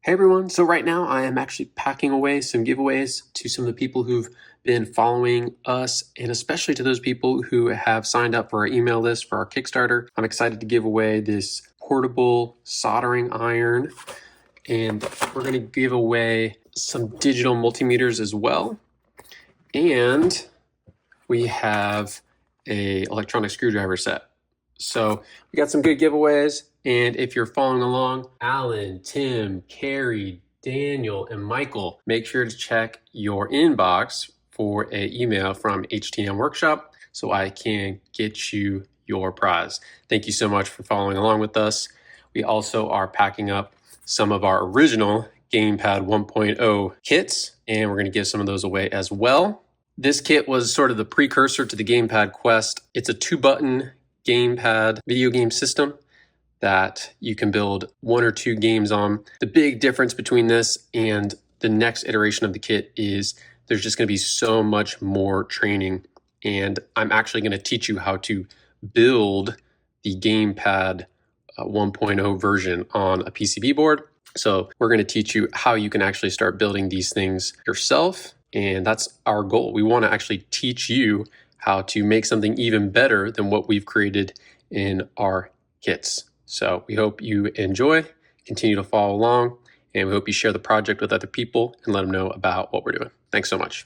Hey everyone, so right now I am actually packing away some giveaways to some of the people who've been following us, and especially to those people who have signed up for our email list for our Kickstarter. I'm excited to give away this portable soldering iron, and we're going to give away some digital multimeters as well. And we have a electronic screwdriver set. So we got some good giveaways. And if you're following along, Alan, Tim, Carrie, Daniel, and Michael, make sure to check your inbox for an email from HTM Workshop so I can get you your prize. Thank you so much for following along with us. We also are packing up some of our original GamePad 1.0 kits, and we're going to give some of those away as well. This kit was sort of the precursor to the GamePad Quest. It's a 2-button GamePad video game system that you can build 1 or 2 games on. The big difference between this and the next iteration of the kit is there's just going to be so much more training, and I'm actually going to teach you how to build the GamePad 1.0 version on a PCB board. So we're going to teach you how you can actually start building these things yourself, and that's our goal. We want to actually teach you how to make something even better than what we've created in our kits. So we hope you enjoy, continue to follow along, and we hope you share the project with other people and let them know about what we're doing. Thanks so much.